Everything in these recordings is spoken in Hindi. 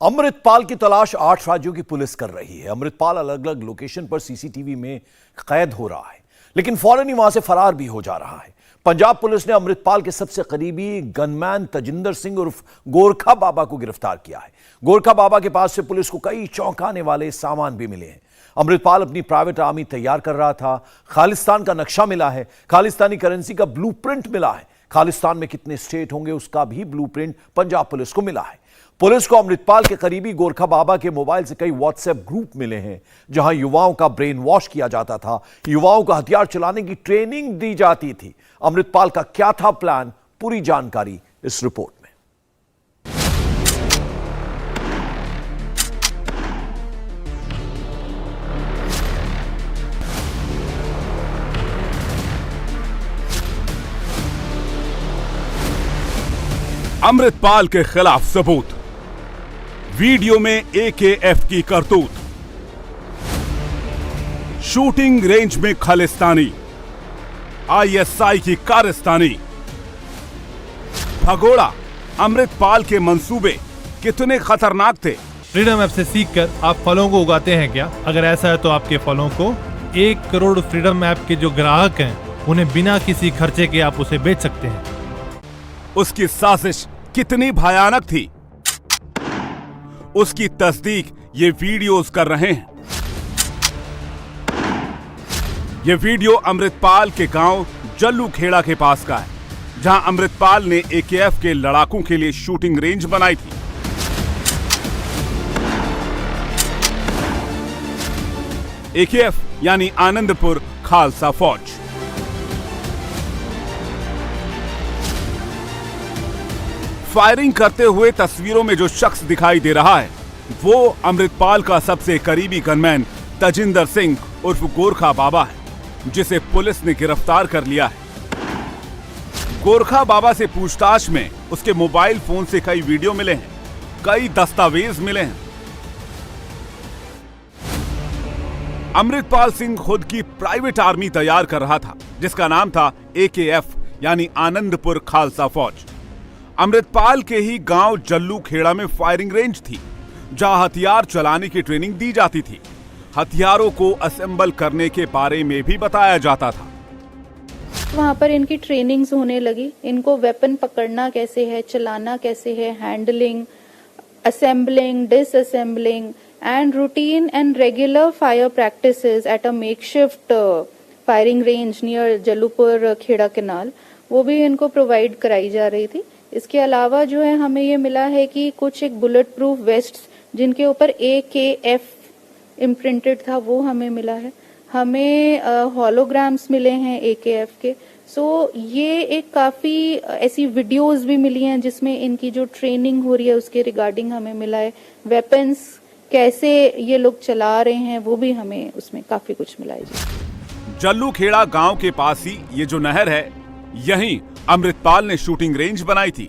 अमृतपाल की तलाश 8 राज्यों की पुलिस कर रही है। अमृतपाल अलग अलग लोकेशन पर सीसीटीवी में कैद हो रहा है, लेकिन फौरन ही वहां से फरार भी हो जा रहा है। पंजाब पुलिस ने अमृतपाल के सबसे करीबी गनमैन तजिंदर सिंह उर्फ गोरखा बाबा को गिरफ्तार किया है। गोरखा बाबा के पास से पुलिस को कई चौंकाने वाले सामान भी मिले हैं। अमृतपाल अपनी प्राइवेट आर्मी तैयार कर रहा था। खालिस्तान का नक्शा मिला है, खालिस्तानी करेंसी का ब्लूप्रिंट मिला है, खालिस्तान में कितने स्टेट होंगे उसका भी ब्लूप्रिंट पंजाब पुलिस को मिला है। पुलिस को अमृतपाल के करीबी गोरखा बाबा के मोबाइल से कई व्हाट्सएप ग्रुप मिले हैं, जहां युवाओं का ब्रेन वॉश किया जाता था, युवाओं को हथियार चलाने की ट्रेनिंग दी जाती थी। अमृतपाल का क्या था प्लान, पूरी जानकारी इस रिपोर्ट में। अमृतपाल के खिलाफ सबूत, वीडियो में AKF की करतूत, शूटिंग रेंज में खालिस्तानी, ISI की कारस्तानी, भगोड़ा। अमृतपाल के मंसूबे कितने खतरनाक थे। फ्रीडम ऐप से सीखकर आप फलों को उगाते हैं क्या? अगर ऐसा है तो आपके फलों को 1 करोड़ फ्रीडम ऐप के जो ग्राहक हैं उन्हें बिना किसी खर्चे के आप उसे बेच सकते हैं। उसकी साजिश कितनी भयानक थी, उसकी तस्दीक ये वीडियोस कर रहे हैं। ये वीडियो अमृतपाल के गांव जल्लू खेड़ा के पास का है, जहां अमृतपाल ने AKF के लड़ाकों के लिए शूटिंग रेंज बनाई थी। AKF यानी आनंदपुर खालसा फौज। फायरिंग करते हुए तस्वीरों में जो शख्स दिखाई दे रहा है वो अमृतपाल का सबसे करीबी गनमैन तजिंदर सिंह उर्फ गोरखा बाबा है, जिसे पुलिस ने गिरफ्तार कर लिया है। गोरखा बाबा से पूछताछ में उसके मोबाइल फोन से कई वीडियो मिले हैं, कई दस्तावेज मिले हैं। अमृतपाल सिंह खुद की प्राइवेट आर्मी तैयार कर रहा था, जिसका नाम था AKF यानी आनंदपुर खालसा फौज। अमृतपाल के ही गांव जल्लू खेड़ा में फायरिंग रेंज थी, जहां हथियार चलाने की ट्रेनिंग दी जाती थी। हथियारों को असेंबल करने के बारे में भी बताया जाता था। वहाँ पर इनकी ट्रेनिंग्स होने लगी, इनको वेपन पकड़ना कैसे है, चलाना कैसे है, handling, assembling, disassembling and routine and regular fire practices at a makeshift firing range near Jallupur Khera canal, वो भी इनको प्रोवाइड कराई जा रही थी। इसके अलावा जो है हमें ये मिला है कि कुछ एक बुलेट प्रूफ वेस्ट जिनके ऊपर AKF इम्प्रिंटेड था वो हमें मिला है। हमें हॉलोग्राम्स मिले हैं AKF के। सो ये एक काफी ऐसी वीडियोस भी मिली हैं जिसमें इनकी जो ट्रेनिंग हो रही है उसके रिगार्डिंग हमें मिला है। वेपन्स कैसे ये लोग चला रहे हैं वो भी हमें उसमें काफी कुछ मिला है। जल्लू खेड़ा गांव के पास ही ये जो नहर है, यहीं अमृतपाल ने शूटिंग रेंज बनाई थी।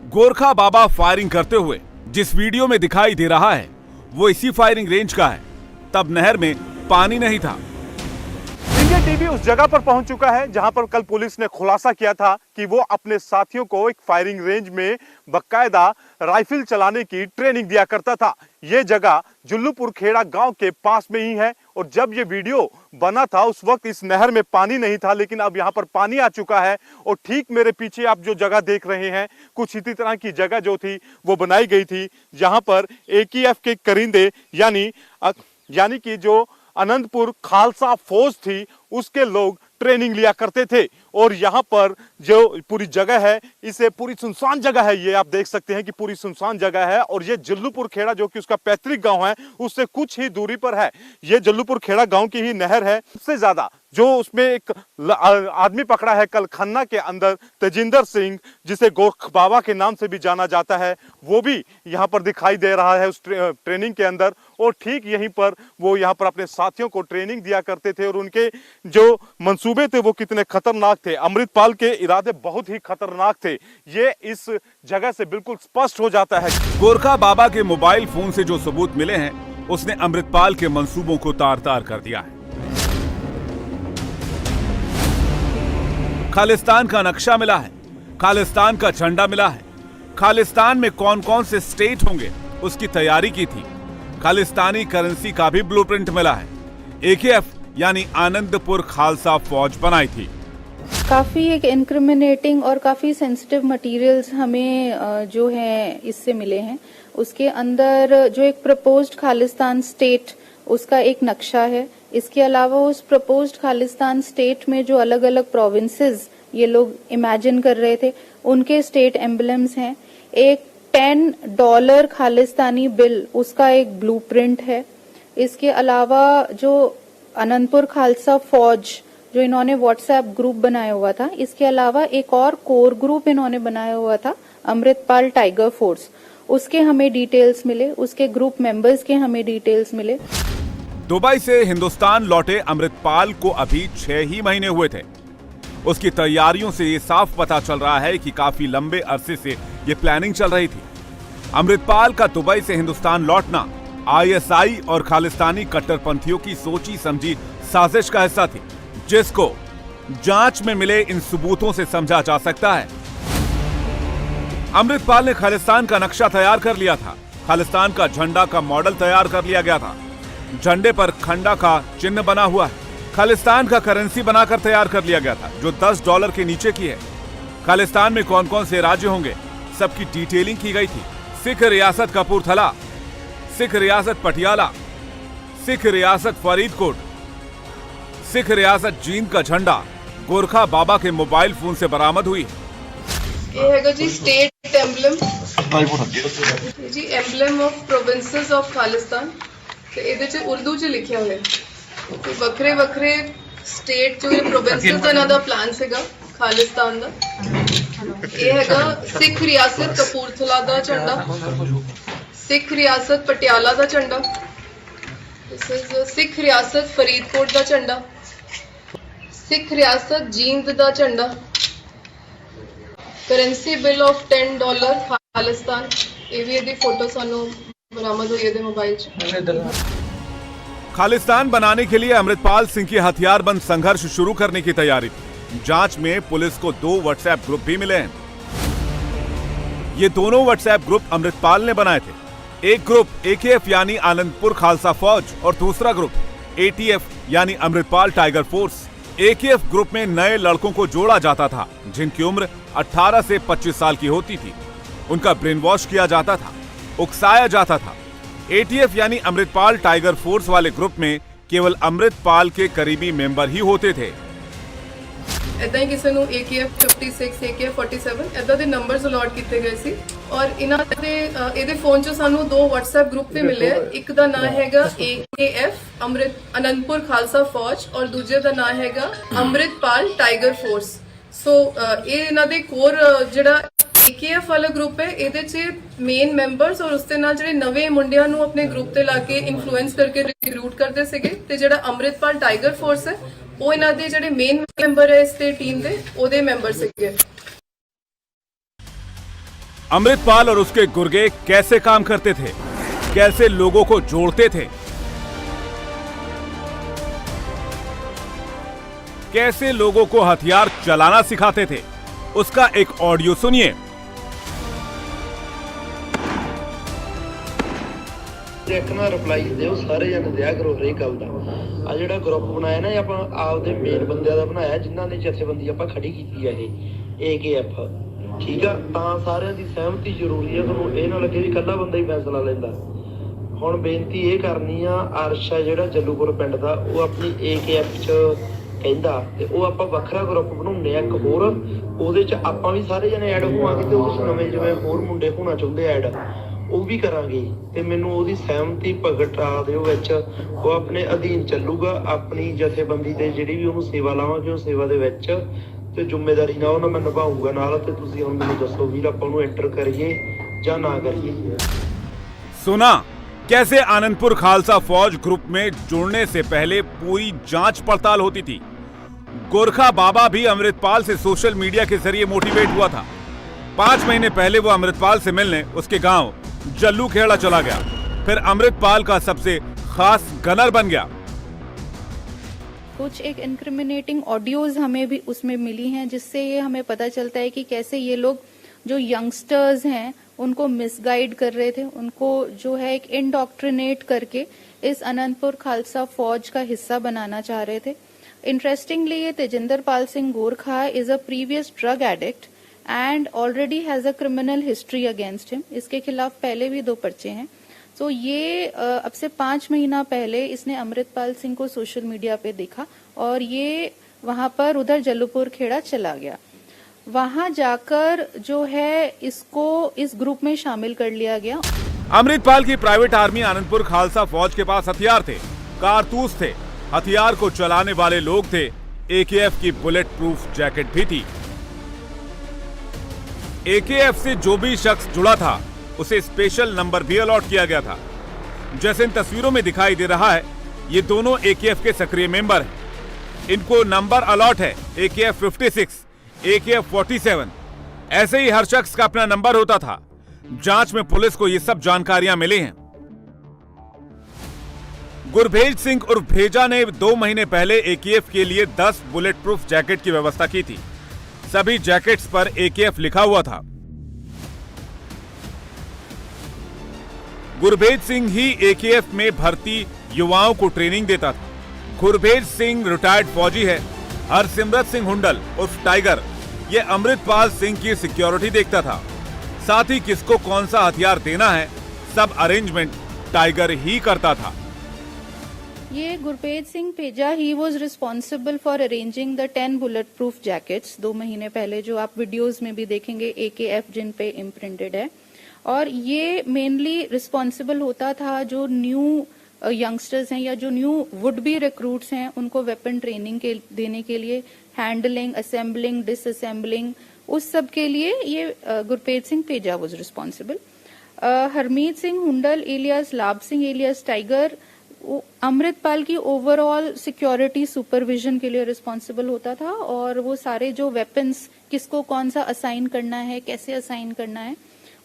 गोरखा बाबा फायरिंग करते हुए जिस वीडियो में दिखाई दे रहा है वो इसी फायरिंग रेंज का है। तब नहर में पानी नहीं था। इंडिया टीवी उस जगह पर पहुंच चुका है जहां पर कल पुलिस ने खुलासा किया था कि वो अपने साथियों को एक फायरिंग रेंज में बकायदा राइफल चलाने की ट्रेनिंग दिया करता था। ये जगह जल्लूपुर खेड़ा गांव के पास में ही है और जब ये वीडियो बना था उस वक्त इस नहर में पानी नहीं था, लेकिन अब यहाँ पर पानी आ चुका है। और ठीक मेरे पीछे आप जो जगह देख रहे हैं, कुछ इसी तरह की जगह जो थी वो बनाई गई थी, जहां पर AKF के करिंदे यानी कि जो आनंदपुर खालसा फौज थी उसके लोग ट्रेनिंग लिया करते थे। और यहाँ पर जो पूरी जगह है, इसे पूरी सुनसान जगह है, ये आप देख सकते हैं कि पूरी सुनसान जगह है। और ये जल्लूपुर खेड़ा जो कि उसका पैतृक गांव है उससे कुछ ही दूरी पर है। ये जल्लूपुर खेड़ा गांव की ही नहर है। सबसे ज्यादा जो उसमें एक आदमी पकड़ा है कल खन्ना के अंदर, तजिंदर सिंह, जिसे गोरखा बाबा के नाम से भी जाना जाता है, वो भी यहाँ पर दिखाई दे रहा है उस ट्रेनिंग के अंदर। और ठीक यहीं पर वो यहाँ पर अपने साथियों को ट्रेनिंग दिया करते थे और उनके जो मंसूबे थे वो कितने खतरनाक थे। अमृतपाल के इरादे बहुत ही खतरनाक थे, ये इस जगह से बिल्कुल स्पष्ट हो जाता है। गोरखा बाबा के मोबाइल फोन से जो सबूत मिले हैं उसने अमृतपाल के मंसूबों को तार-तार कर दिया है। खालिस्तान का नक्शा मिला है, खालिस्तान का झंडा मिला है, खालिस्तान में कौन कौन से स्टेट होंगे उसकी तैयारी की थी। खालिस्तानी करेंसी का भी ब्लूप्रिंट मिला है। AKF यानी आनंदपुर खालसा फौज बनाई थी। काफ़ी एक इंक्रिमिनेटिंग और काफ़ी सेंसिटिव मटेरियल्स हमें जो है इससे मिले हैं। उसके अंदर जो एक प्रपोज्ड खालिस्तान स्टेट उसका एक नक्शा है। इसके अलावा उस प्रपोज्ड खालिस्तान स्टेट में जो अलग अलग प्रोविंसेस ये लोग इमेजिन कर रहे थे उनके स्टेट एम्बलम्स हैं। एक $10 खालिस्तानी बिल उसका एक ब्लूप्रिंट है। इसके अलावा जो आनंदपुर खालसा फौज जो इन्होंने व्हाट्सएप ग्रुप बनाया हुआ था, इसके अलावा एक और कोर ग्रुप इन्होंने बनाया हुआ था अमृतपाल टाइगर फोर्स, उसके हमें डिटेल्स मिले, उसके ग्रुप मेंबर्स के हमें डिटेल्स मिले। दुबई से हिंदुस्तान लौटे अमृतपाल को अभी 6 ही महीने हुए थे। उसकी तैयारियों से ये साफ पता चल रहा है कि काफी लंबे अरसे से ये प्लानिंग चल रही थी। अमृतपाल का दुबई से हिंदुस्तान लौटना ISI और खालिस्तानी कट्टरपंथियों की सोची समझी साजिश का हिस्सा थी, जिसको जांच में मिले इन सबूतों से समझा जा सकता है। अमृतपाल ने खालिस्तान का नक्शा तैयार कर लिया था। खालिस्तान का झंडा का मॉडल तैयार कर लिया गया था। झंडे पर खंडा का चिन्ह बना हुआ है। खालिस्तान का करेंसी बनाकर तैयार कर लिया गया था जो $10 के नीचे की है। खालिस्तान में कौन कौन से राज्य होंगे सबकी डिटेलिंग की गई थी। सिख रियासत कपूरथला, सिख रियासत पटियाला, सिख रियासत फरीदकोट, सिख रियासत जींद का झंडा गोरखा बाबा के मोबाइल फोन से बरामद हुई। ये हैगा जी स्टेट एम्बलम जी, emblem of provinces of Khalistan ते ਇਹਦੇ ਚ ਉਰਦੂ ਚ ਲਿਖਿਆ ਹੋਇਆ ਤੇ ਵੱਖਰੇ ਵੱਖਰੇ ਸਟੇਟ ਜੋ ਇਹ ਪ੍ਰੋਵਿੰਸਸ ਦਾ ਇਹਨਾਂ ਦਾ ਪਲਾਨ ਸੀਗਾ ਖਾਲਿਸਤਾਨ ਦਾ। ਇਹ ਹੈਗਾ ਸਿੱਖ ਰਿਆਸਤ ਕਪੂਰਥਲਾ ਦਾ ਝੰਡਾ, ਸਿੱਖ ਰਿਆਸਤ ਪਟਿਆਲਾ ਦਾ ਝੰਡਾ, ਦਿਸ ਇਜ਼ ਸਿੱਖ ਰਿਆਸਤ ਫਰੀਦਕੋਟ ਦਾ ਝੰਡਾ, ਸਿੱਖ ਰਿਆਸਤ ਜੀਂਦ ਦਾ ਝੰਡਾ, करेंसी बिल ऑफ $10 खालिस्तान, ये भी ਇਹਦੀ फोटो ਸਾਨੂੰ बरामद हुई है मोबाइल च। खालिस्तान बनाने के लिए अमृतपाल सिंह की हथियारबंद संघर्ष शुरू करने की तैयारी थी। जांच में पुलिस को 2 व्हाट्सएप ग्रुप भी मिले हैं। ये दोनों व्हाट्सएप ग्रुप अमृतपाल ने बनाए थे। एक ग्रुप AKF यानी आनंदपुर खालसा फौज और दूसरा ग्रुप ATF यानी Amritpal tiger force. AKF group में नए लड़कों को जोड़ा जाता था जिनकी उम्र 18 से 25 साल की होती थी। उनका ब्रेन वॉश किया जाता था, उकसाया जाता था। ATF यानी अमृतपाल टाइगर फोर्स वाले ग्रुप में केवल अमृतपाल के करीबी मेंबर ही होते थे। ਇਦਾਂ ਹੀ ਕਿਸੇ ਨੂੰ AKF 56 AKF 47 ਇਦਾਂ ਦੇ ਨੰਬਰਸ ਅਲਾਟ ਕੀਤੇ ਗਏ ਸੀ ਔਰ ਇਹਨਾਂ ਦੇ ਇਹਦੇ ਫੋਨ 'ਚ ਸਾਨੂੰ 2 WhatsApp ਗਰੁੱਪ ਵੀ ਮਿਲੇ। ਇੱਕ ਦਾ ਨਾਮ ਹੈਗਾ AKF ਆਨੰਦਪੁਰ ਖਾਲਸਾ ਫੌਜ ਔਰ ਦੂਜੇ ਦਾ ਨਾਮ ਹੈਗਾ ਅਮ੍ਰਿਤਪਾਲ ਟਾਈਗਰ ਫੋਰਸ। ਸੋ ਇਹ ਇਹਨਾਂ ਦੇ ਕੋਰ ਜਿਹੜਾ AKF ਵਾਲਾ ਗਰੁੱਪ ਹੈ ਇਹਦੇ 'ਚ ਮੇਨ ਮੈਂਬਰਸ ਔਰ ਉਸ ਦੇ ਨਾਲ ਜਿਹੜੇ ਨਵੇਂ ਮੁੰਡਿਆਂ ਨੂੰ ਆਪਣੇ ਗਰੁੱਪ ਤੇ ਲਾ ਕੇ ਇਨਫਲੂਐਂਸ ਕਰਕੇ ਰਿਕਰੂਟ ਕਰਦੇ ਸੀਗੇ ਤੇ ਜਿਹੜਾ ਅਮ੍ਰਿਤਪਾਲ ਟਾਈਗਰ ਫੋਰਸ ਹੈ वो इन्हां दे जिहड़े मेन मेंबर है इस टीम दे ओदे मेंबर सीगे। अमृतपाल और उसके गुर्गे कैसे काम करते थे, कैसे लोगों को जोड़ते थे, कैसे लोगों को हथियार चलाना सिखाते थे, उसका एक ऑडियो सुनिए। ਇੱਕ ਨਾ ਰਿਪਲਾਈ ਦਿਓ ਸਾਰੇ ਜਣੇ ਦਿਆ ਕਰੋ ਹਰੇਕ ਗੱਲ ਦਾ। ਆ ਜਿਹੜਾ ਗਰੁੱਪ ਬਣਾਇਆ ਨਾ ਆਪਾਂ ਆਪਦੇ ਮੇਨ ਬੰਦਿਆਂ ਦਾ ਬਣਾਇਆ ਜਿਨ੍ਹਾਂ ਨੇ ਜਥੇਬੰਦੀ ਆਪਾਂ ਖੜੀ ਕੀਤੀ ਆ ਇਹ AKF, ਠੀਕ ਆ। ਤਾਂ ਸਾਰਿਆਂ ਦੀ ਸਹਿਮਤੀ ਜ਼ਰੂਰੀ ਆ, ਤੁਹਾਨੂੰ ਇਹ ਨਾ ਲੱਗੇ ਵੀ ਇਕੱਲਾ ਬੰਦਾ ਹੀ ਫੈਸਲਾ ਲੈਂਦਾ। ਹੁਣ ਬੇਨਤੀ ਇਹ ਕਰਨੀ ਆ, ਅਰਸ਼ ਆ ਜਿਹੜਾ ਜੱਲੂਪੁਰ ਪਿੰਡ ਦਾ ਉਹ ਆਪਣੀ AKF 'ਚ ਕਹਿੰਦਾ ਤੇ ਉਹ ਆਪਾਂ ਵੱਖਰਾ ਗਰੁੱਪ ਬਣਾਉਂਦੇ ਆ ਇੱਕ ਹੋਰ, ਉਹਦੇ 'ਚ ਆਪਾਂ ਵੀ ਸਾਰੇ ਜਣੇ ਐਡ ਹੋਵਾਂਗੇ ਤੇ ਉਹਦੇ 'ਚ ਨਵੇਂ ਜਿਵੇਂ ਹੋਰ ਮੁੰਡੇ ਹੋਣਾ ਚਾਹੁੰਦੇ ਐਡ ਉਹ ਵੀ ਕਰਾਂਗੇ ਤੇ ਮੈਨੂੰ ਉਹਦੀ ਸਹਿਮਤੀ ਪ੍ਰਗਟਾ ਦਿਓ ਵਿੱਚ। ਉਹ ਆਪਣੇ ਅਧੀਨ ਚੱਲੂਗਾ, ਆਪਣੀ ਜਥੇਬੰਦੀ ਤੇ ਜਿਹੜੀ ਵੀ ਉਹਨੂੰ ਸੇਵਾ ਲਾਵਾਂਗੇ ਉਹ ਸੇਵਾ ਦੇ ਵਿੱਚ ਤੇ ਜ਼ਿੰਮੇਵਾਰੀ ਨਾਲ ਉਹਨਾਂ ਮੈਂ ਨਿਭਾਊਂਗਾ ਨਾਲ। ਤੇ ਤੁਸੀਂ ਹੁਣ ਮੈਨੂੰ ਦੱਸੋ ਵੀਰ ਆਪਾਂ ਉਹਨੂੰ ਐਂਟਰ ਕਰੀਏ ਜਾਂ ਨਾ करिए। सुना कैसे आनंदपुर खालसा फौज ग्रुप में जुड़ने से पहले पूरी जांच पड़ताल होती थी। गोरखा बाबा भी अमृतपाल से सोशल मीडिया के जरिए मोटिवेट हुआ था। 5 महीने पहले वो अमृतपाल से मिलने उसके गांव जल्लू खेड़ा चला गया, फिर अमृतपाल का सबसे खास गनर बन गया। कुछ एक इंक्रिमिनेटिंग ऑडियोज हमें भी उसमें मिली हैं जिससे ये हमें पता चलता है कि कैसे ये लोग जो यंगस्टर्स हैं उनको मिसगाइड कर रहे थे, उनको जो है एक इंडोक्ट्रिनेट करके इस अनंतपुर खालसा फौज का हिस्सा बनाना चाह रहे थे। इंटरेस्टिंगली ये Tejinder Pal Singh Gorkha is a previous drug addict and already has a criminal history against him. इसके खिलाफ पहले भी 2 पर्चे हैं। तो ये अब से 5 महीना पहले इसने अमृतपाल सिंह को सोशल मीडिया पे देखा और ये वहां पर उधर जल्लूपुर खेड़ा चला गया। वहां जाकर जो है इसको इस ग्रुप में शामिल कर लिया गया। अमृतपाल की प्राइवेट आर्मी आनंदपुर खालसा फौज के पास हथियार थे, कारतूस थे, हथियार को चलाने वाले लोग थे, AKF की बुलेट प्रूफ जैकेट भी थी। AKF से जो भी शख्स जुड़ा था उसे स्पेशल नंबर भी अलॉट किया गया था। जैसे इन तस्वीरों में दिखाई दे रहा है, ये दोनों AKF के सक्रिय मेंबर हैं। इनको नंबर अलॉट है AKF 56, AKF 47। ऐसे ही हर शख्स का अपना नंबर होता था। जांच में पुलिस को ये सब जानकारियां मिली हैं। गुरभेज सिंह उर्फ भेजा ने 2 महीने पहले AKF के लिए 10 बुलेट प्रूफ जैकेट की व्यवस्था की थी। सभी जैकेट्स पर AKF लिखा हुआ था। गुरभेज सिंह ही AKF में भर्ती युवाओं को ट्रेनिंग देता था। गुरभेज सिंह रिटायर्ड फौजी है। हरसिमरत सिंह हुंडल उर्फ टाइगर ये अमृतपाल सिंह की सिक्योरिटी देखता था। साथ ही किसको कौन सा हथियार देना है, सब अरेंजमेंट टाइगर ही करता था। ये Gurbhej Singh पेजा he was responsible for arranging the 10 bullet proof jackets 2 महीने पहले, जो आप वीडियोस में भी देखेंगे AKF जिन पे इम्प्रिंटेड है। और ये मेनली रिस्पॉन्सिबल होता था जो न्यू यंगस्टर्स हैं या जो न्यू वुड बी रिक्रूट्स हैं, उनको वेपन ट्रेनिंग देने के लिए, हैंडलिंग, असेंबलिंग, डिसअसेंबलिंग, उस सब के लिए ये Gurbhej Singh Peja was responsible. Harmeet Singh Hundal alias Labh Singh alias tiger Amritpal की ओवरऑल सिक्योरिटी सुपरविजन के लिए रिस्पॉन्सिबल होता था। और वो सारे जो वेपन्स किसको कौन सा असाइन करना है, कैसे असाइन करना है,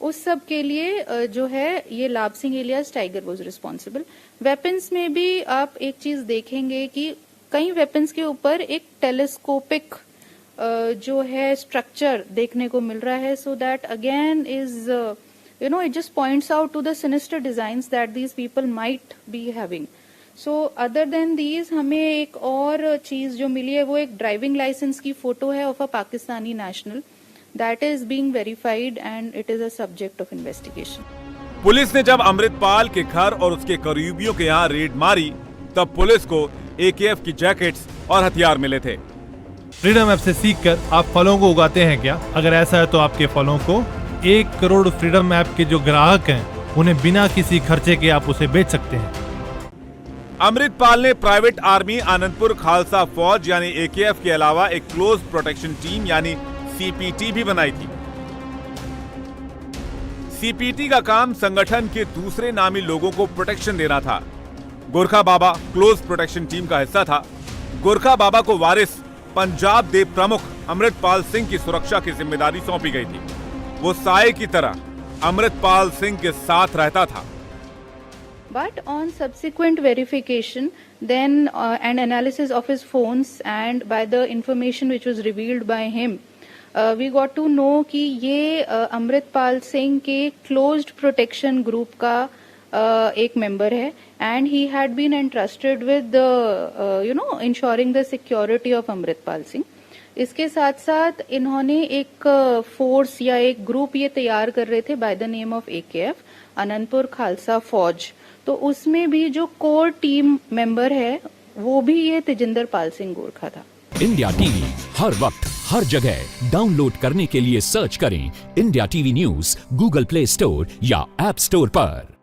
उस सब के लिए जो है ये Labh Singh alias Tiger was responsible. Weapons में भी आप एक चीज देखेंगे कि कई वेपन्स के ऊपर एक टेलीस्कोपिक जो है स्ट्रक्चर देखने को मिल रहा है। So that again is it just points out to the sinister designs that these people might be having. So other than these हमें एक और चीज जो मिली है वो एक ड्राइविंग लाइसेंस की फोटो है of a Pakistani national that is being verified and it is a subject of investigation. Police ने जब अमृतपाल के घर और उसके करीबियों के यहाँ रेड मारी, तब पुलिस को AKF की जैकेट्स और हथियार मिले थे। फ्रीडम ऐप से सीखकर आप फलों को उगाते हैं क्या? अगर ऐसा है तो आपके फलों को 1 करोड़ फ्रीडम ऐप के जो ग्राहक हैं उन्हें बिना किसी खर्चे के आप उसे बेच सकते हैं। अमृतपाल ने प्राइवेट आर्मी आनंदपुर खालसा फौज यानी AKF के अलावा एक क्लोज प्रोटेक्शन टीम यानी CPT भी बनाई थी। CPT का काम संगठन के दूसरे नामी लोगों को प्रोटेक्शन देना था। गोरखा बाबा क्लोज प्रोटेक्शन टीम का हिस्सा था। गोरखा बाबा को वारिस पंजाब देव प्रमुख अमृतपाल सिंह की सुरक्षा की जिम्मेदारी सौंपी गई थी। वो साये की तरह अमृतपाल सिंह के साथ रहता था। But on subsequent verification, then and analysis of his phones and by the information which was revealed by him, we got to know कि ये अमृतपाल सिंह के closed protection group का एक member है and he had been entrusted with the ensuring the security of Amritpal Singh. इसके साथ साथ इन्होंने एक फोर्स या एक ग्रुप ये तैयार कर रहे थे by the name of AKF Anantapur Khalsa फौज। तो उसमें भी जो कोर टीम मेंबर है वो भी ये तेजिंदर पाल सिंह गोरखा था। इंडिया टीवी हर वक्त हर जगह डाउनलोड करने के लिए सर्च करें India TV news Google play store या ऐप स्टोर पर।